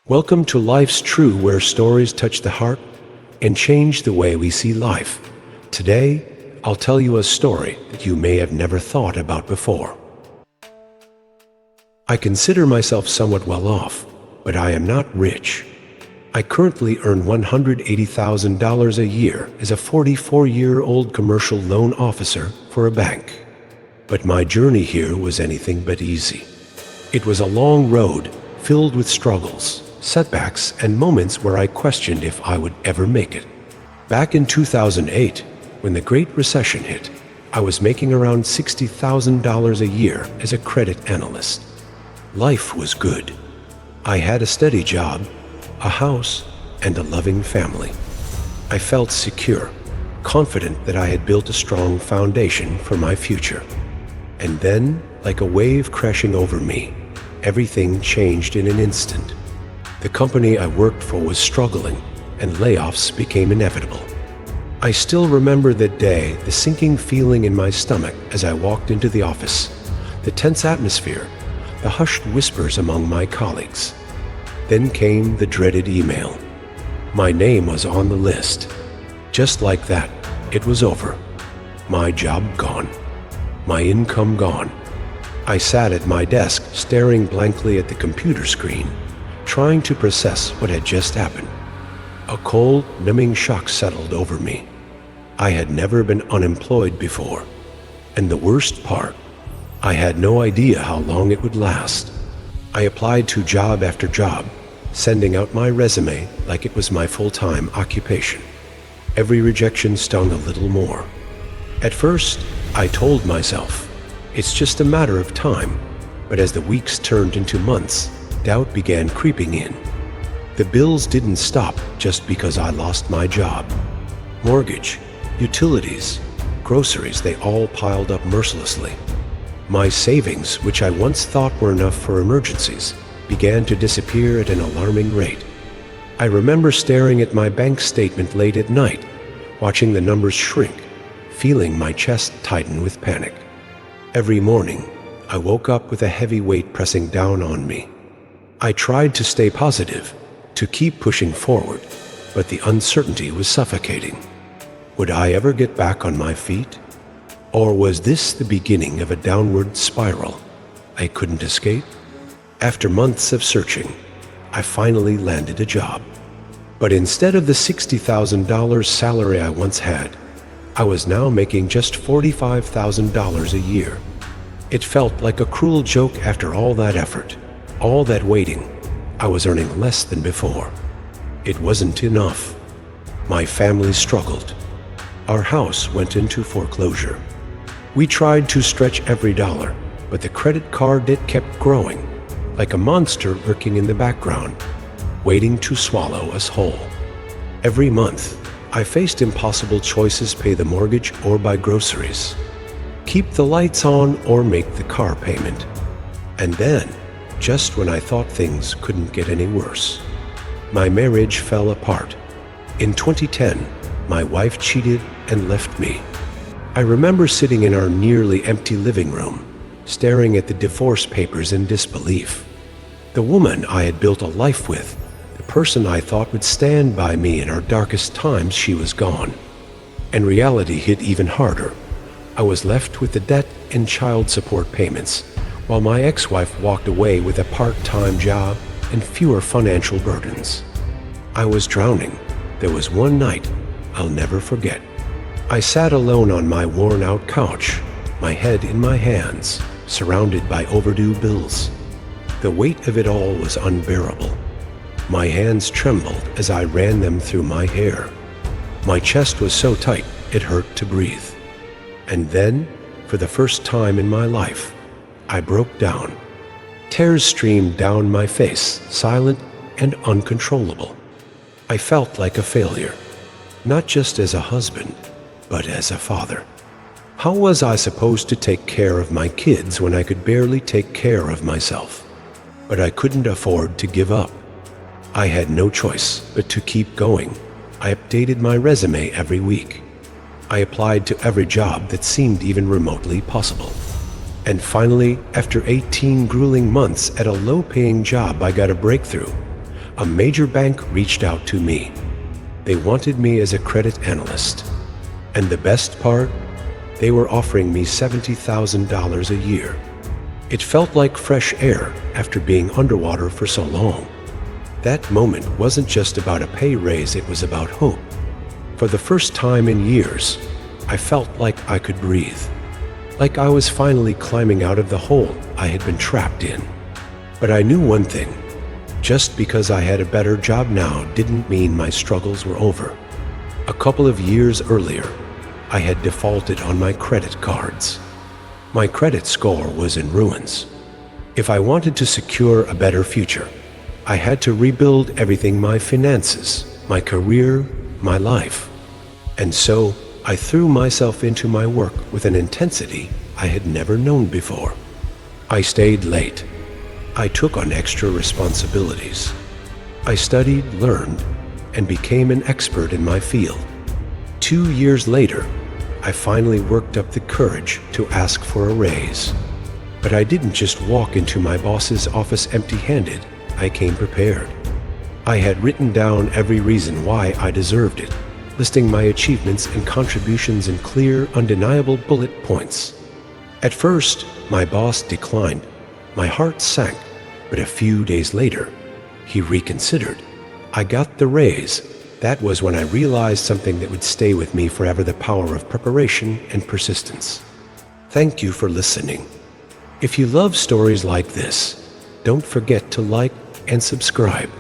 Welcome to Life's True, where stories touch the heart and change the way we see life. Today, I'll tell you a story that you may have never thought about before. I consider myself somewhat well off, but I am not rich. I currently earn $180,000 a year as a 44-year-old commercial loan officer for a bank. But my journey here was anything but easy. It was a long road filled with struggles, setbacks, and moments where I questioned if I would ever make it. Back in 2008, when the Great Recession hit, I was making around $60,000 a year as a credit analyst. Life was good. I had a steady job, a house, and a loving family. I felt secure, confident that I had built a strong foundation for my future. And then, like a wave crashing over me, everything changed in an instant. The company I worked for was struggling, and layoffs became inevitable. I still remember that day, the sinking feeling in my stomach as I walked into the office, the tense atmosphere, the hushed whispers among my colleagues. Then came the dreaded email. My name was on the list. Just like that, it was over. My job gone. My income gone. I sat at my desk, staring blankly at the computer screen, trying to process what had just happened. A cold, numbing shock settled over me. I had never been unemployed before. And the worst part, I had no idea how long it would last. I applied to job after job, sending out my resume like it was my full-time occupation. Every rejection stung a little more. At first, I told myself, it's just a matter of time. But as the weeks turned into months, doubt began creeping in. The bills didn't stop just because I lost my job. Mortgage, utilities, groceries, they all piled up mercilessly. My savings, which I once thought were enough for emergencies, began to disappear at an alarming rate. I remember staring at my bank statement late at night, watching the numbers shrink, feeling my chest tighten with panic. Every morning, I woke up with a heavy weight pressing down on me. I tried to stay positive, to keep pushing forward, but the uncertainty was suffocating. Would I ever get back on my feet? Or was this the beginning of a downward spiral I couldn't escape? After months of searching, I finally landed a job. But instead of the $60,000 salary I once had, I was now making just $45,000 a year. It felt like a cruel joke after all that effort, all that waiting. I was earning less than before. It wasn't enough. My family struggled. Our house went into foreclosure. We tried to stretch every dollar, but the credit card debt kept growing, like a monster lurking in the background, waiting to swallow us whole. Every month, I faced impossible choices: pay the mortgage or buy groceries, keep the lights on or make the car payment. And then, just when I thought things couldn't get any worse, my marriage fell apart. In 2010, my wife cheated and left me. I remember sitting in our nearly empty living room, staring at the divorce papers in disbelief. The woman I had built a life with, the person I thought would stand by me in our darkest times, she was gone. And reality hit even harder. I was left with the debt and child support payments, while my ex-wife walked away with a part-time job and fewer financial burdens. I was drowning. There was one night I'll never forget. I sat alone on my worn-out couch, my head in my hands, surrounded by overdue bills. The weight of it all was unbearable. My hands trembled as I ran them through my hair. My chest was so tight it hurt to breathe. And then, for the first time in my life, I broke down. Tears streamed down my face, silent and uncontrollable. I felt like a failure, not just as a husband, but as a father. How was I supposed to take care of my kids when I could barely take care of myself? But I couldn't afford to give up. I had no choice but to keep going. I updated my resume every week. I applied to every job that seemed even remotely possible. And finally, after 18 grueling months at a low-paying job, I got a breakthrough. a major bank reached out to me. They wanted me as a credit analyst. And the best part? They were offering me $70,000 a year. It felt like fresh air after being underwater for so long. That moment wasn't just about a pay raise, it was about hope. For the first time in years, I felt like I could breathe. Like I was finally climbing out of the hole I had been trapped in. But I knew one thing. Just because I had a better job now didn't mean my struggles were over. A couple of years earlier, I had defaulted on my credit cards. My credit score was in ruins. If I wanted to secure a better future, I had to rebuild everything: my finances, my career, my life. And so, I threw myself into my work with an intensity I had never known before. I stayed late. I took on extra responsibilities. I studied, learned, and became an expert in my field. 2 years later, I finally worked up the courage to ask for a raise. But I didn't just walk into my boss's office empty-handed. I came prepared. I had written down every reason why I deserved it, listing my achievements and contributions in clear, undeniable bullet points. At first, my boss declined. My heart sank, but a few days later, he reconsidered. I got the raise. That was when I realized something that would stay with me forever: the power of preparation and persistence. Thank you for listening. If you love stories like this, don't forget to like and subscribe.